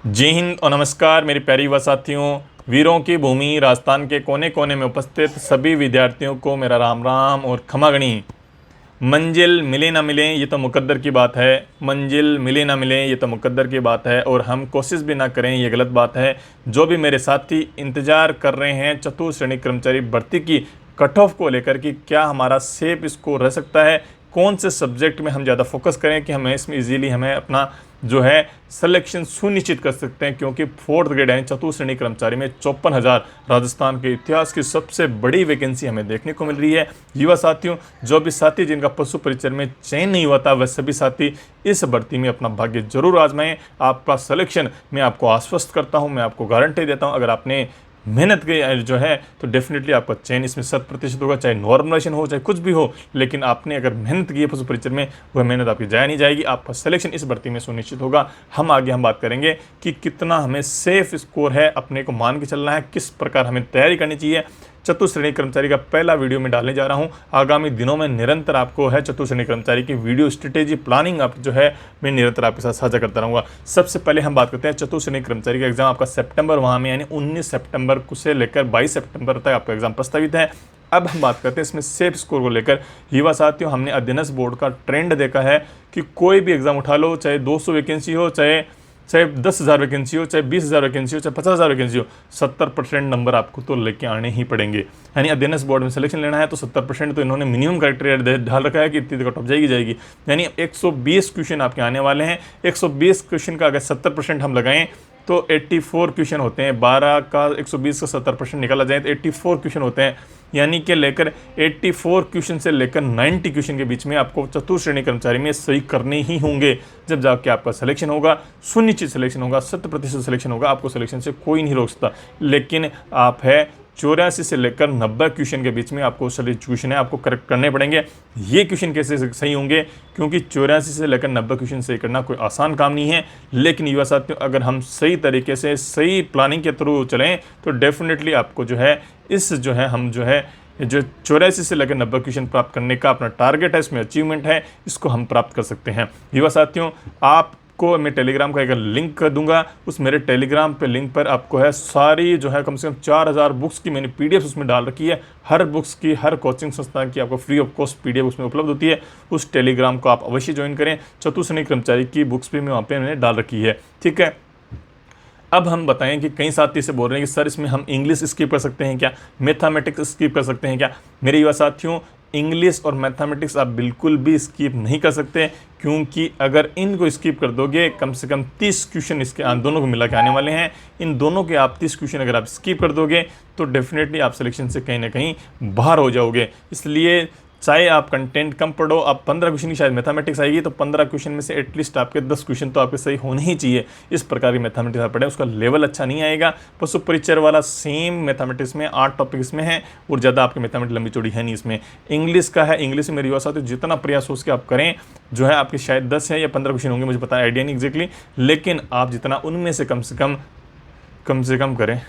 जय हिंद और नमस्कार मेरे प्यारे युवा साथियों। वीरों की भूमि राजस्थान के कोने कोने में उपस्थित सभी विद्यार्थियों को मेरा राम राम और खमागणी। मंजिल मिले ना मिले ये तो मुकद्दर की बात है, मंजिल मिले ना मिले ये तो मुकद्दर की बात है, और हम कोशिश भी ना करें ये गलत बात है। जो भी मेरे साथी इंतज़ार कर रहे हैं चतुर्थ श्रेणी कर्मचारी भर्ती की कट ऑफ को लेकर कि क्या हमारा सेफ स्कोर रह सकता है, कौन से सब्जेक्ट में हम ज़्यादा फोकस करें कि हमें इसमें इजीली हमें अपना जो है सिलेक्शन सुनिश्चित कर सकते हैं, क्योंकि फोर्थ ग्रेड यानी चतुर्थ श्रेणी कर्मचारी में 54,000 राजस्थान के इतिहास की सबसे बड़ी वैकेंसी हमें देखने को मिल रही है। युवा साथियों, जो भी साथी जिनका पशु परिचय में चयन नहीं हुआ था वह सभी साथी इस भर्ती में अपना भाग्य जरूर आजमाएं। आपका सिलेक्शन मैं आपको आश्वस्त करता हूं, मैं आपको गारंटी देता हूं। अगर आपने मेहनत की जो है तो डेफिनेटली आपका चयन इसमें 100% होगा, चाहे नॉर्मलाइजेशन हो चाहे कुछ भी हो, लेकिन आपने अगर मेहनत की है पशु परिचय में वह मेहनत आपकी जाया नहीं जाएगी, आपका सिलेक्शन इस भर्ती में सुनिश्चित होगा। हम बात करेंगे कि कितना हमें सेफ स्कोर है, अपने को मान के चलना है, किस प्रकार हमें तैयारी करनी चाहिए। चतुर्थ श्रेणी कर्मचारी का पहला वीडियो में डालने जा रहा हूं। आगामी दिनों में निरंतर आपको है चतुर्थ श्रेणी कर्मचारी की वीडियो स्ट्रेटेजी प्लानिंग आप जो है मैं निरंतर आपके साथ साझा करता रहूंगा। सबसे पहले हम बात करते हैं चतुर्थ श्रेणी कर्मचारी का एग्जाम आपका सितंबर माह में यानी 19 सितंबर से लेकर 22 सितंबर तक आपका एग्जाम प्रस्तावित है। अब हम बात करते हैं इसमें सेफ स्कोर को लेकर। युवा साथियों, हमने अध्ययन बोर्ड का ट्रेंड देखा है कि कोई भी एग्जाम उठा लो, चाहे 200 वैकेंसी हो, चाहे 10,000 वैकेंसी हो, चाहे 20,000 वैकेंसी हो, चाहे 50,000 वैकेंसी हो, 70% नंबर आपको तो लेके आने ही पड़ेंगे। यानी अध्ययन बोर्ड में सिलेक्शन लेना है तो 70% तो इन्होंने मिनिमम क्राइटेरिया ढाल रखा है कि इतनी कट ऑफ जाएगी। यानी 120 क्वेश्चन आपके आने वाले हैं। 120 क्वेश्चन का अगर 70% हम लगाएं तो 84 क्वेश्चन होते हैं। 12 का 120 का 70% निकाला जाए तो 84 क्वेश्चन होते हैं। यानी कि लेकर 84 क्वेश्चन से लेकर 90 क्वेश्चन के बीच में आपको चतुर्थ श्रेणी कर्मचारी में सही करने ही होंगे। जब जाके आपका सिलेक्शन होगा, सुनिश्चित सिलेक्शन होगा, 100% सिलेक्शन होगा, आपको सिलेक्शन से कोई नहीं रोक सकता। लेकिन आप है 84 से लेकर 90 क्वेश्चन के बीच में आपको क्वेश्चन है आपको करेक्ट करने पड़ेंगे। ये क्वेश्चन कैसे सही होंगे, क्योंकि 84 से लेकर 90 क्वेश्चन सही करना कोई आसान काम नहीं है। लेकिन युवा साथियों, अगर हम सही तरीके से सही प्लानिंग के थ्रू चलें तो डेफिनेटली आपको जो है इस जो है हम जो है जो 84 से लेकर 90 क्वेश्चन प्राप्त करने का अपना टारगेट है, इसमें अचीवमेंट है, इसको हम प्राप्त कर सकते हैं। युवा साथियों, आपको मैं टेलीग्राम का एक लिंक कर दूंगा, उस मेरे टेलीग्राम पे लिंक पर आपको है सारी जो है कम से कम 4,000 बुक्स की मैंने PDF उसमें डाल रखी है। हर बुक्स की, हर कोचिंग संस्थान की आपको फ्री ऑफ कॉस्ट PDF उसमें उपलब्ध होती है। उस टेलीग्राम को आप अवश्य ज्वाइन करें। चतुर्थ श्रेणी कर्मचारी की बुक्स भी मैं वहाँ पे मैंने डाल रखी है, ठीक है। अब हम बताएं कि कई साथी से बोल रहे हैं कि सर इसमें हम इंग्लिश स्किप कर सकते हैं क्या, मैथमेटिक्स स्किप कर सकते हैं क्या। मेरे युवा साथियों, इंग्लिश और मैथमेटिक्स आप बिल्कुल भी स्किप नहीं कर सकते, क्योंकि अगर इनको स्किप कर दोगे कम से कम 30 क्वेश्चन इसके दोनों को मिला के आने वाले हैं। इन दोनों के आप 30 क्वेश्चन अगर आप स्किप कर दोगे तो डेफिनेटली आप सिलेक्शन से कहीं ना कहीं बाहर हो जाओगे। इसलिए चाहे आप कंटेंट कम पढ़ो, आप 15 क्वेश्चन की शायद मैथमेटिक्स आएगी तो 15 क्वेश्चन में से एटलीस्ट आपके 10 क्वेश्चन तो आपके सही होने ही चाहिए। इस प्रकार की मैथमेटिक्स आप पढ़ें, उसका लेवल अच्छा नहीं आएगा। पशु परिचय वाला सेम मैथमेटिक्स में 8 टॉपिक इसमें है और ज़्यादा आपकी मैथमेटिक्स लंबी चौड़ी है नहीं। इसमें इंग्लिश का है, इंग्लिश में मेरे युवा साथियों जितना प्रयास हो उसके आप करें, जो है आपके शायद 10 है या 15 क्वेश्चन होंगे, मुझे पता है आइडिया नहीं एग्जैक्टली, लेकिन आप जितना उनमें से कम करें।